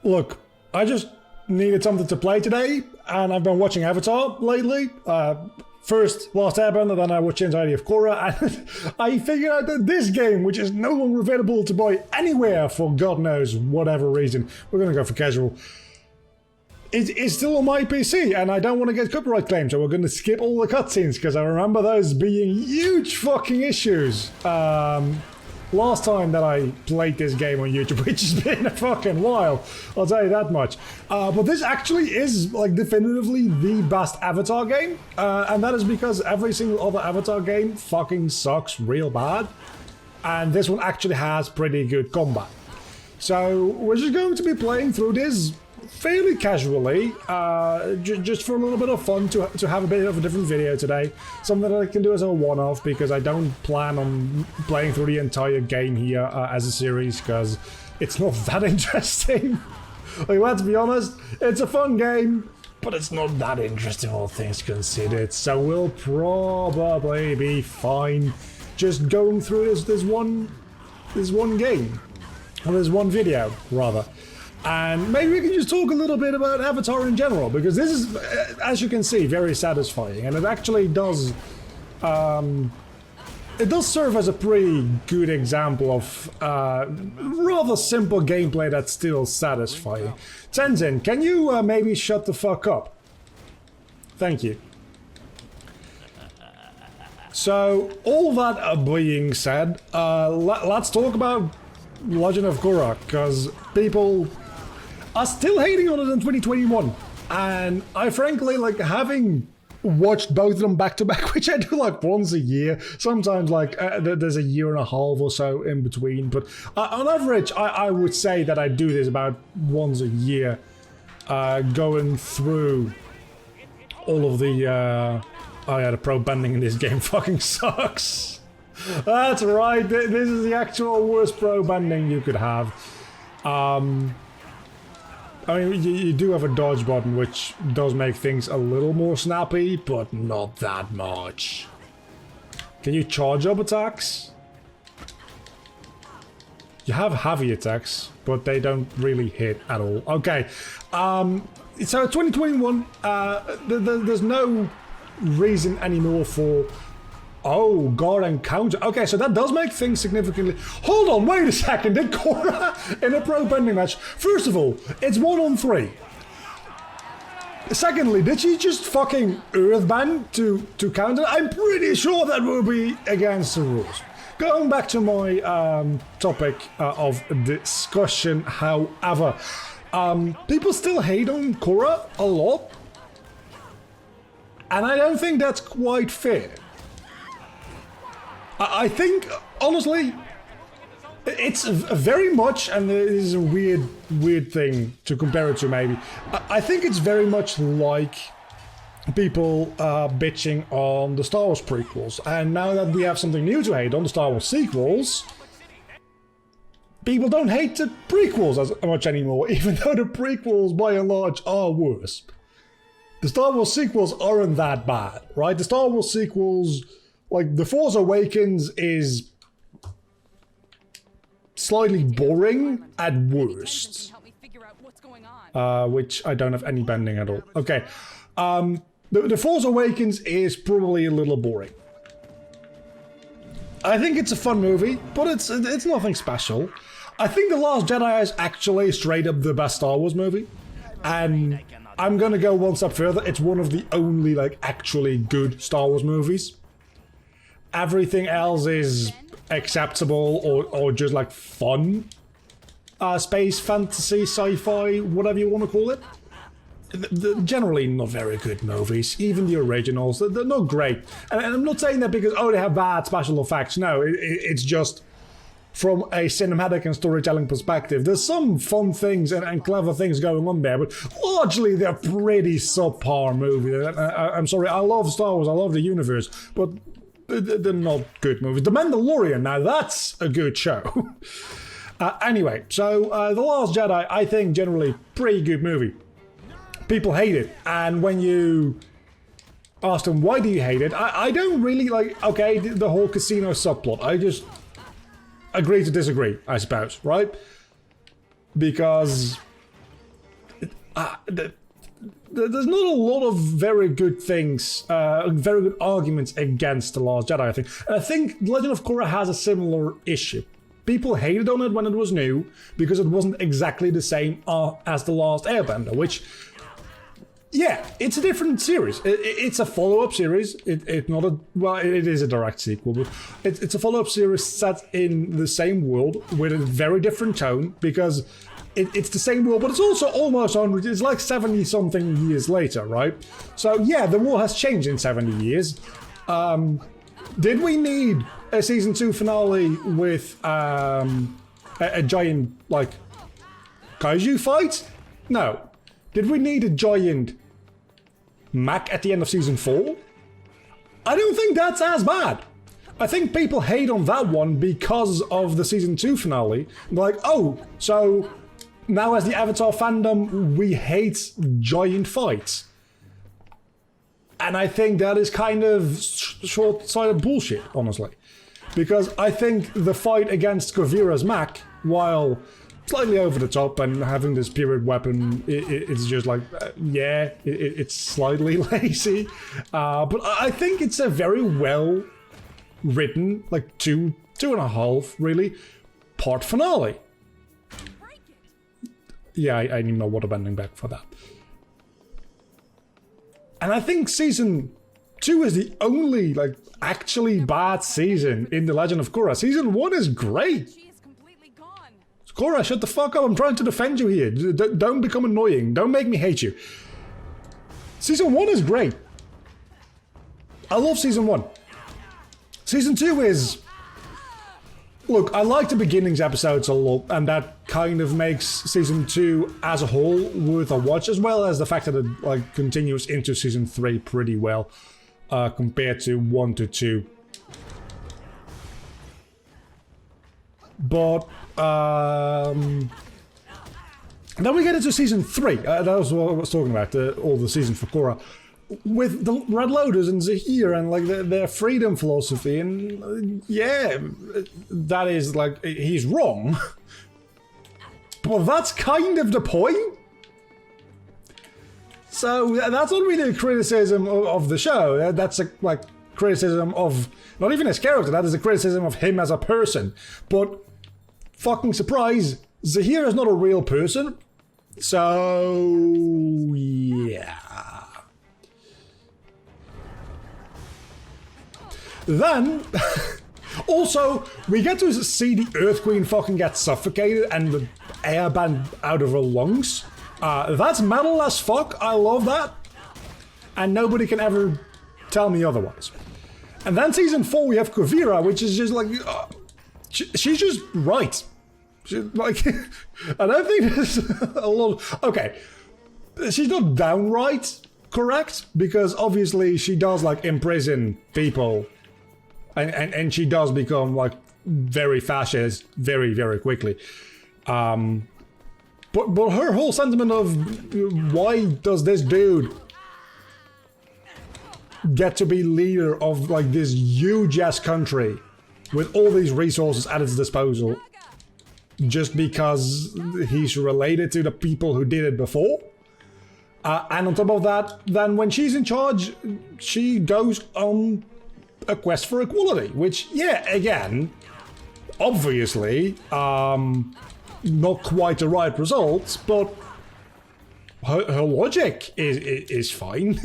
Look, I just needed something to play today, and I've been watching Avatar lately. First Last Airbender, then I watched the entirety of Korra, and I figured out that this game, which is no longer available to buy anywhere for God knows whatever reason, we're gonna go for casual, it's still on my PC, and I don't want to get copyright claimed, so we're gonna skip all the cutscenes, because I remember those being huge fucking issues. Last time that I played this game on YouTube, which has been a fucking while, I'll tell you that much. But this actually is, like, definitively the best Avatar game, and that is because every single other Avatar game fucking sucks real bad, and this one actually has pretty good combat. So we're just going to be playing through this fairly casually, just for a little bit of fun, to have a bit of a different video today. Something that I can do as a one-off, because I don't plan on playing through the entire game here as a series, because it's not that interesting. Like, let's be honest, it's a fun game, but it's not that interesting, all things considered, so we'll probably be fine just going through this one game, or this one video, rather. And maybe we can just talk a little bit about Avatar in general, because this is, as you can see, very satisfying, and it actually does, it does serve as a pretty good example of rather simple gameplay that's still satisfying. Tenzin, can you maybe shut the fuck up? Thank you. So, all that being said, let's talk about Legend of Korra, because people are still hating on it in 2021, and I frankly, like, having watched both of them back to back, which I do like once a year, sometimes like there's a year and a half or so in between, but on average I would say that I do this about once a year, going through all of the oh yeah, the pro bending in this game fucking sucks. That's right, this is the actual worst pro bending you could have. I mean, you do have a dodge button, which does make things a little more snappy, but not that much. Can you charge up attacks? You have heavy attacks, but they don't really hit at all. Okay, so 2021, there's no reason anymore for... Oh, God Encounter. Okay, so that does make things significantly... Hold on, wait a second. Did Korra in a pro bending match? First of all, it's 1-on-3. Secondly, did she just fucking earthbend to counter? I'm pretty sure that will be against the rules. Going back to my topic of discussion, however, people still hate on Korra a lot. And I don't think that's quite fair. I think, honestly, it's very much, and it is a weird thing to compare it to maybe, I think it's very much like people bitching on the Star Wars prequels, and now that we have something new to hate on, the Star Wars sequels, people don't hate the prequels as much anymore, even though the prequels by and large are worse. The Star Wars sequels aren't that bad, right? The Star Wars sequels... Like, The Force Awakens is slightly boring at worst. Which I don't have any bending at all. Okay. The Force Awakens is probably a little boring. I think it's a fun movie, but it's nothing special. I think The Last Jedi is actually straight up the best Star Wars movie. And I'm gonna go one step further. It's one of the only, like, actually good Star Wars movies. Everything else is acceptable or just like fun. Space, fantasy, sci-fi, whatever you want to call it. They're generally not very good movies. Even the originals, they're not great. And I'm not saying that because, oh, they have bad special effects. No, it's just from a cinematic and storytelling perspective. There's some fun things and clever things going on there, but largely they're pretty subpar movies. I'm sorry, I love Star Wars, I love the universe, but they're not good movies. The Mandalorian, now that's a good show. Anyway, so The Last Jedi, I think generally pretty good movie. People hate it, and when you ask them why do you hate it, I don't really like, okay, the whole casino subplot. I just agree to disagree, I suppose, right? Because there's not a lot of very good things, very good arguments against The Last Jedi, I think. And I think Legend of Korra has a similar issue. People hated on it when it was new, because it wasn't exactly the same as The Last Airbender, which, yeah, it's a different series. It's a follow-up series. It's not a, well, it is a direct sequel, but it's a follow-up series set in the same world with a very different tone, because it's the same world, but it's also almost 100, it's like 70-something years later, right? So yeah, the world has changed in 70 years. Did we need a season 2 finale with a giant, like, kaiju fight? No. Did we need a giant mech at the end of season 4? I don't think that's as bad. I think people hate on that one because of the season 2 finale. Like, oh, so now as the Avatar fandom, we hate giant fights. And I think that is kind of short-sighted bullshit, honestly. Because I think the fight against Kuvira's mech, while slightly over the top and having this period weapon, it's just like, yeah, it's slightly lazy. But I think it's a very well written, like two and a half, really, part finale. Yeah, I need more water bending back for that. And I think season 2 is the only, like, actually bad season in The Legend of Korra. Season 1 is great. Korra, shut the fuck up. I'm trying to defend you here. Don't become annoying. Don't make me hate you. Season 1 is great. I love season 1. Season 2 is... Look, I like the beginnings episodes a lot, and that kind of makes season 2 as a whole worth a watch, as well as the fact that it, like, continues into season 3 pretty well, compared to 1 to 2. But then we get into season 3. That was what I was talking about, all the season for Korra. With the Red Lotus and Zahir and like their freedom philosophy, and yeah, that is like, he's wrong. But that's kind of the point. So that's not really a criticism of the show. That's a like criticism of not even his character. That is a criticism of him as a person. But fucking surprise, Zahir is not a real person. So yeah. Then, also, we get to see the Earth Queen fucking get suffocated and the air banned out of her lungs. That's metal as fuck. I love that. And nobody can ever tell me otherwise. And then season 4, we have Kuvira, which is just like... she's just right. Like, I don't think there's a lot... Okay, she's not downright correct, because obviously she does, like, imprison people... And she does become, like, very fascist very, very quickly. But her whole sentiment of why does this dude get to be leader of, like, this huge-ass country with all these resources at its disposal just because he's related to the people who did it before? And on top of that, then when she's in charge, she goes on a quest for equality, which, yeah, again, obviously, not quite the right results, but her logic is fine.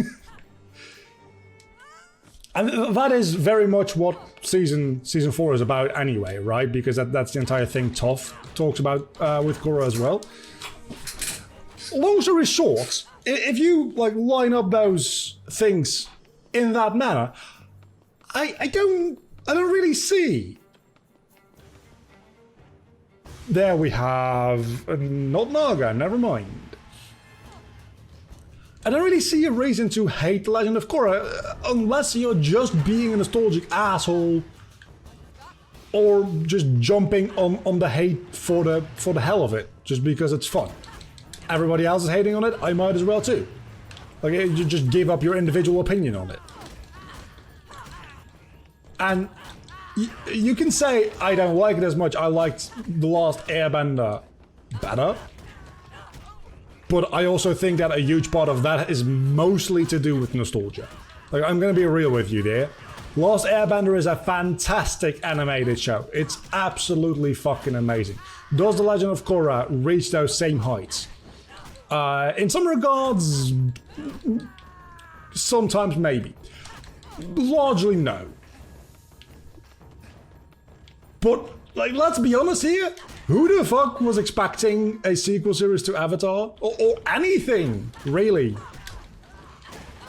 And that is very much what season 4 is about anyway, right? Because that's the entire thing Toph talks about with Korra as well. Long story short, if you like line up those things in that manner, I don't really see. There we have not Naga, never mind. I don't really see a reason to hate The Legend of Korra unless you're just being a nostalgic asshole or just jumping on the hate for the hell of it, just because it's fun. Everybody else is hating on it, I might as well too. Like, you just give up your individual opinion on it. And you can say, I don't like it as much, I liked The Last Airbender better. But I also think that a huge part of that is mostly to do with nostalgia. Like, I'm gonna be real with you there. Last Airbender is a fantastic animated show. It's absolutely fucking amazing. Does The Legend of Korra reach those same heights? In some regards, sometimes maybe. Largely no. But, like, let's be honest here. Who the fuck was expecting a sequel series to Avatar? Or anything, really,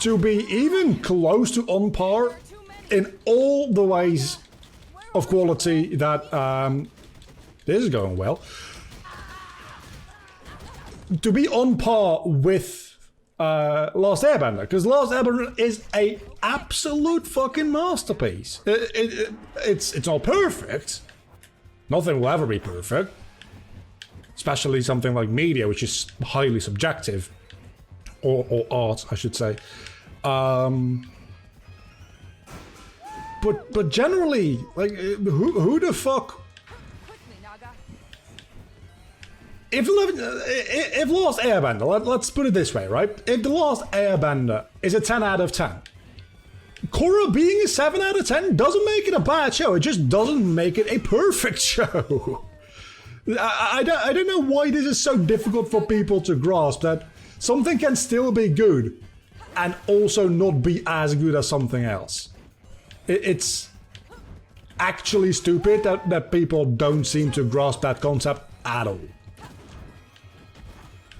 to be even close to on par in all the ways of quality that... this is going well. To be on par with Last Airbender, because Last Airbender is a absolute fucking masterpiece. It's not perfect. Nothing will ever be perfect. Especially something like media, which is highly subjective. Or art, I should say. But generally, like, who the fuck... If Last Airbender, let's put it this way, right? If The Last Airbender is a 10 out of 10, Korra being a 7 out of 10 doesn't make it a bad show. It just doesn't make it a perfect show. I don't know why this is so difficult for people to grasp, that something can still be good and also not be as good as something else. It's actually stupid that people don't seem to grasp that concept at all.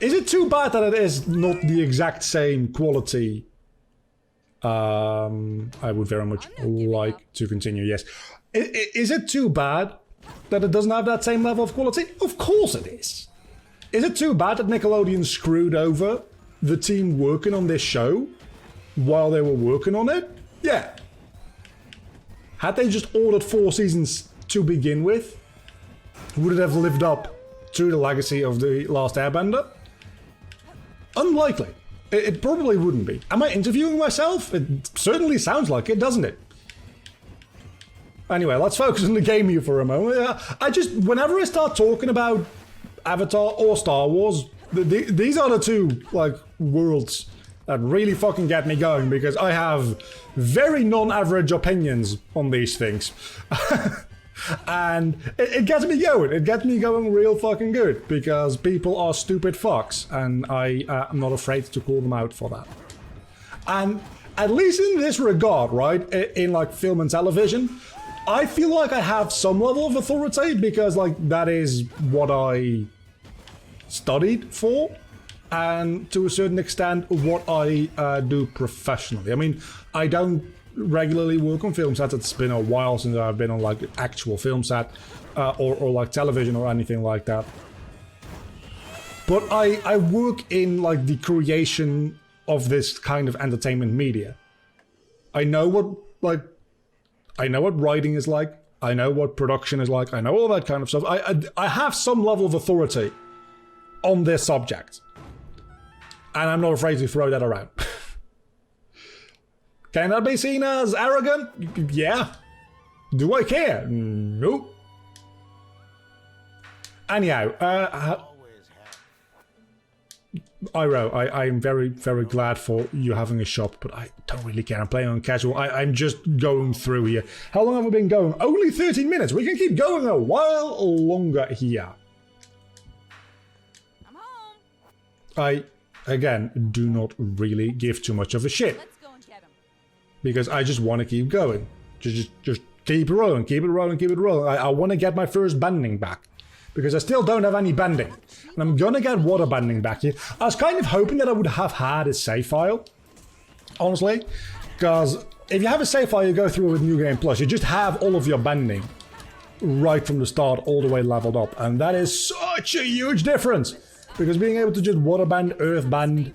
Is it too bad that it is not the exact same quality? I would very much like to continue, yes. Is it too bad that it doesn't have that same level of quality? Of course it is. Is it too bad that Nickelodeon screwed over the team working on this show while they were working on it? Yeah. Had they just ordered 4 seasons to begin with, would it have lived up to the legacy of The Last Airbender? Unlikely. It probably wouldn't be. Am I interviewing myself? It certainly sounds like it, doesn't it? Anyway, let's focus on the game here for a moment. Whenever I start talking about Avatar or Star Wars, these are the two, like, worlds that really fucking get me going, because I have very non-average opinions on these things. And it gets me going. It gets me going real fucking good, because people are stupid fucks, and I am not afraid to call them out for that. And at least in this regard, right, in like film and television, I feel like I have some level of authority, because like that is what I studied for, and to a certain extent what I do professionally. I mean, I don't regularly work on film sets. It's been a while since I've been on like an actual film set or like television or anything like that. But I work in like the creation of this kind of entertainment media. I know what writing is like. I know what production is like. I know all that kind of stuff. I have some level of authority on this subject, and I'm not afraid to throw that around. Can that be seen as arrogant? Yeah. Do I care? Nope. Anyhow, Iro, I'm very, very glad for you having a shop, but I don't really care. I'm playing on casual. I'm just going through here. How long have we been going? Only 13 minutes. We can keep going a while longer here. I'm home. I, again, do not really give too much of a shit. Because I just want to keep going. Just keep it rolling, keep it rolling, keep it rolling. I want to get my first bending back. Because I still don't have any bending. And I'm gonna get water bending back here. I was kind of hoping that I would have had a save file. Honestly. Because if you have a save file you go through with New Game Plus, you just have all of your bending right from the start, all the way leveled up. And that is such a huge difference. Because being able to just water bend, earth bend,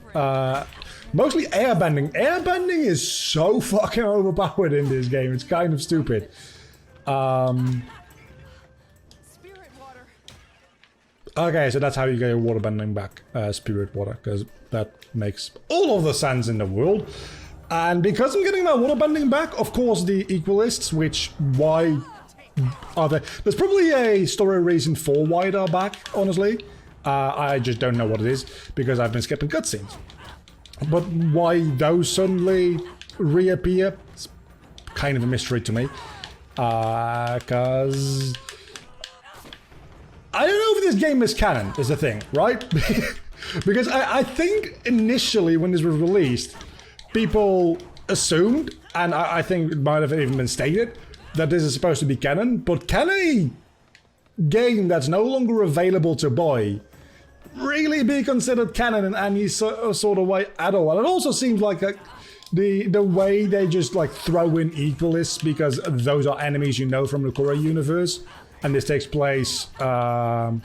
mostly airbending. Airbending is so fucking overpowered in this game. It's kind of stupid. Spirit water. Okay, so that's how you get your waterbending back. Spirit water, because that makes all of the sense in the world. And because I'm getting my waterbending back, of course the Equalists, which why are they? There's probably a story reason for why they're back, honestly. I just don't know what it is because I've been skipping cutscenes. But why those suddenly reappear, it's kind of a mystery to me. Because I don't know if this game is canon, is the thing, right? Because I think initially when this was released, people assumed, and I think it might have even been stated, that this is supposed to be canon, but can a game that's no longer available to buy really be considered canon in any sort of way at all? And it also seems like the way they just like throw in equalists because those are enemies you know from the Korra universe, and this takes place. I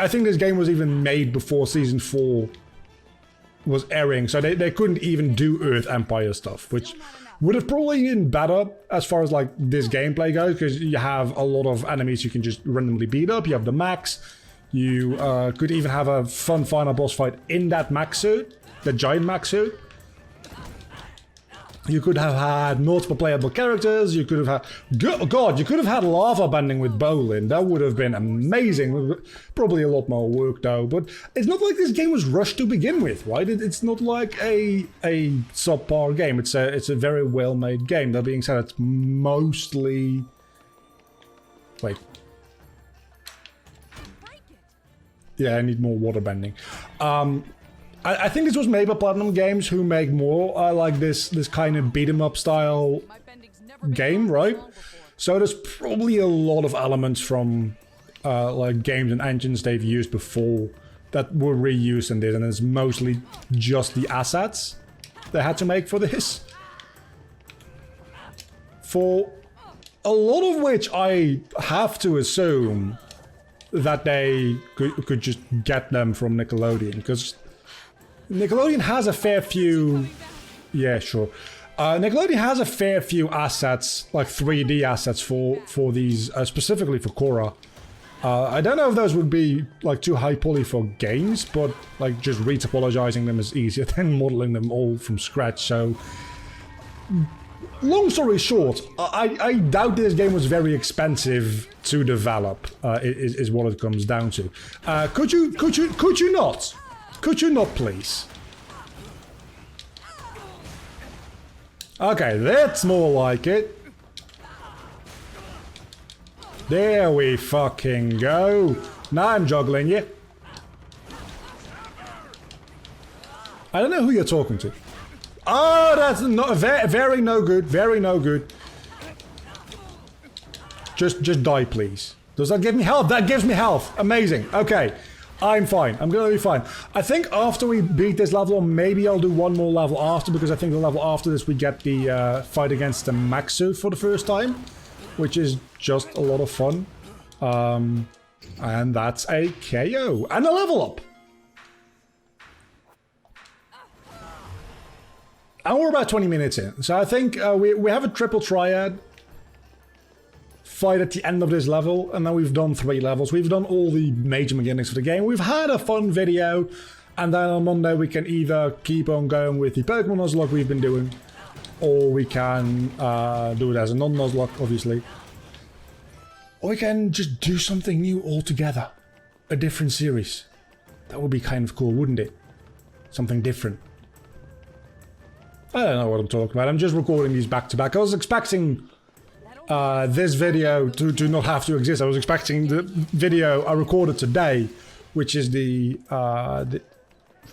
think this game was even made before Season 4 was airing, so they couldn't even do Earth Empire stuff, which would have probably been better as far as like this gameplay goes, because you have a lot of enemies you can just randomly beat up. You have the mechs. You could even have a fun final boss fight in that mech suit, the giant mech suit. You could have had multiple playable characters. You could have had... God, you could have had lava bending with Bolin. That would have been amazing. Probably a lot more work, though. But it's not like this game was rushed to begin with, right? It's not like a subpar game. It's a very well-made game. That being said, it's mostly... Wait. Yeah, I need more water bending. I think this was made by Platinum Games, who make more like this kind of beat 'em up style game, right? So there's probably a lot of elements from like games and engines they've used before that were reused in this, and it's mostly just the assets they had to make for this. For a lot of which I have to assume that they could just get them from Nickelodeon, because Nickelodeon has a fair few... Yeah, sure. Nickelodeon has a fair few assets, like 3D assets for these, specifically for Korra. I don't know if those would be like too high poly for games, but like just retopologizing them is easier than modeling them all from scratch, so... Long story short, I doubt this game was very expensive to develop, is what it comes down to. Could you not? Could you not, please? Okay, that's more like it. There we fucking go. Now I'm juggling you. I don't know who you're talking to. Oh, that's not very no good. Very no good. Just die, please. Does that give me health? That gives me health. Amazing. Okay. I'm fine. I'm gonna be fine. I think after we beat this level, or maybe I'll do one more level after, because I think the level after this we get the fight against the mech suit for the first time, which is just a lot of fun. And that's a KO. And a level up! And we're about 20 minutes in. So I think we have a triple triad fight at the end of this level, and then we've done 3 levels. We've done all the major mechanics of the game. We've had a fun video, and then on Monday we can either keep on going with the Pokemon Nuzlocke we've been doing, or we can do it as a non-Nuzlocke, obviously. Or we can just do something new altogether. A different series. That would be kind of cool, wouldn't it? Something different. I don't know what I'm talking about. I'm just recording these back to back. I was expecting this video to not have to exist. I was expecting the video I recorded today, which is the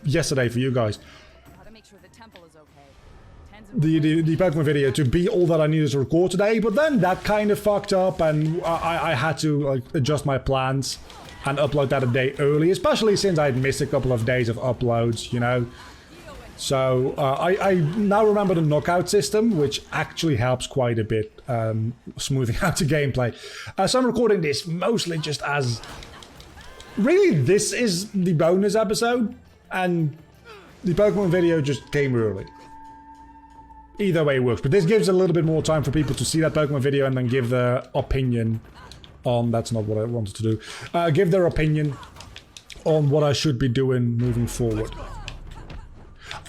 yesterday for you guys. The Pokemon video to be all that I needed to record today, but then that kind of fucked up, and I had to like adjust my plans and upload that a day early, especially since I'd missed a couple of days of uploads, you know. So I now remember the knockout system, which actually helps quite a bit, smoothing out the gameplay. So I'm recording this mostly just as... Really, this is the bonus episode, and the Pokemon video just came early. Either way works, but this gives a little bit more time for people to see that Pokemon video and then give their opinion on... That's not what I wanted to do. Give their opinion on what I should be doing moving forward.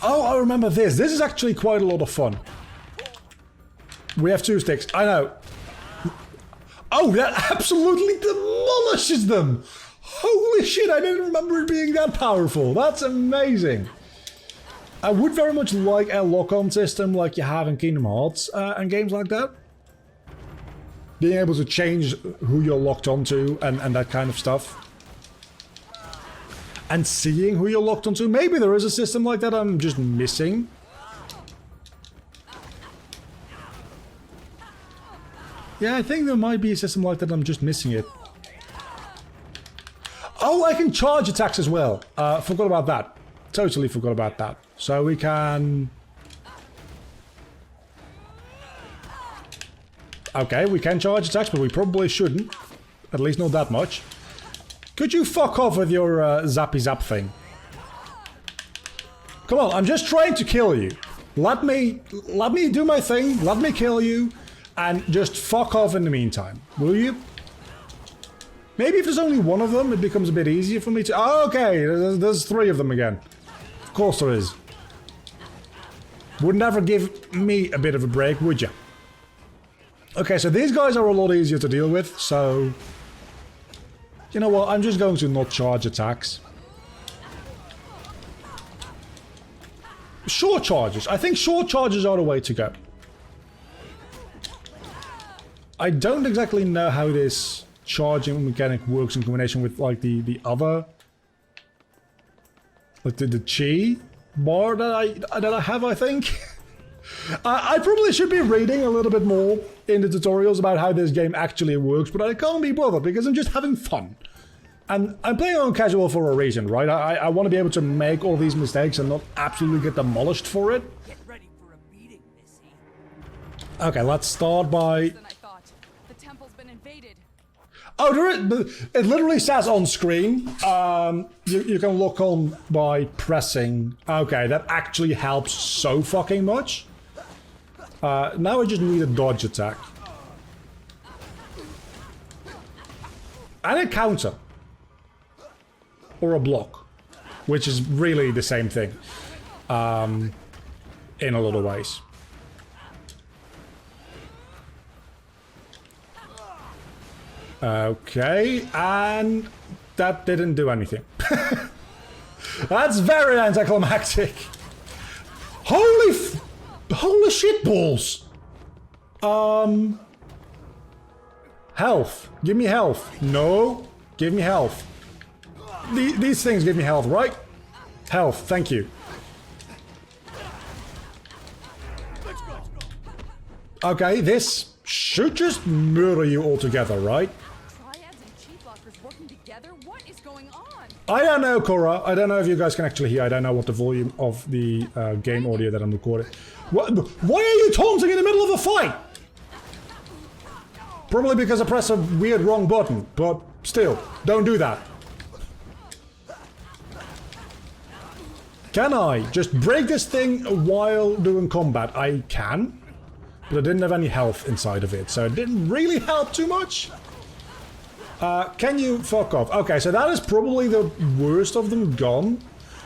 Oh, I remember this. This is actually quite a lot of fun. We have 2 sticks. I know. Oh, that absolutely demolishes them. Holy shit, I didn't remember it being that powerful. That's amazing. I would very much like a lock-on system like you have in Kingdom Hearts and games like that. Being able to change who you're locked onto and that kind of stuff. And seeing who you're locked onto. Maybe there is a system like that I'm just missing. Yeah, I think there might be a system like that I'm just missing it. Oh, I can charge attacks as well. Forgot about that. Totally forgot about that. So we can... Okay, we can charge attacks, but we probably shouldn't. At least not that much. Could you fuck off with your zappy zap thing? Come on, I'm just trying to kill you. Let me do my thing, let me kill you, and just fuck off in the meantime, will you? Maybe if there's only one of them, it becomes a bit easier for me to... Oh, okay, there's 3 of them again. Of course there is. Would never give me a bit of a break, would you? Okay, so these guys are a lot easier to deal with, so... You know what, I'm just going to not charge attacks. Short charges. I think short charges are the way to go. I don't exactly know how this charging mechanic works in combination with like the other... Like the chi bar that I have, I think. I probably should be reading a little bit more in the tutorials about how this game actually works, but I can't be bothered because I'm just having fun. And I'm playing on casual for a reason, right? I want to be able to make all these mistakes and not absolutely get demolished for it. Get ready for a beating, Missy. Okay, let's start by... Than I thought. The temple's been invaded. Oh, it literally says on screen, you can lock on by pressing. Okay, that actually helps so fucking much. Now I just need a dodge attack. And a counter. Or a block. Which is really the same thing. In a lot of ways. Okay, and that didn't do anything. That's very anticlimactic. Holy shit balls. Health. Give me health. No. Give me health. These things give me health, right? Health, thank you. Okay, this should just murder you altogether, right? Triads and chi blockers working together? What is going on? I don't know, Korra. I don't know if you guys can actually hear. I don't know what the volume of the game audio that I'm recording. Why are you taunting in the middle of a fight? Probably because I pressed a weird wrong button, but still, don't do that. Can I just break this thing while doing combat? I can, but I didn't have any health inside of it, so it didn't really help too much. Can you fuck off? Okay, so that is probably the worst of them gone.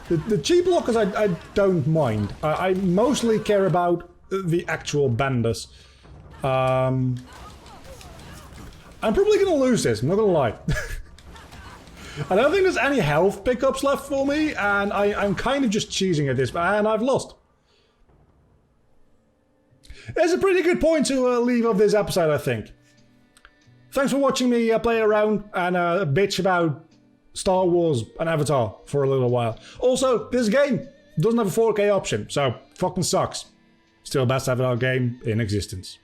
The chi blockers I don't mind. I mostly care about the actual benders. I'm probably gonna lose this, I'm not gonna lie. I don't think there's any health pickups left for me, and I'm kind of just cheesing at this, and I've lost. It's a pretty good point to leave off this episode, I think. Thanks for watching me play around and bitch about Star Wars and Avatar for a little while. Also, this game doesn't have a 4K option, so fucking sucks. Still best Avatar game in existence.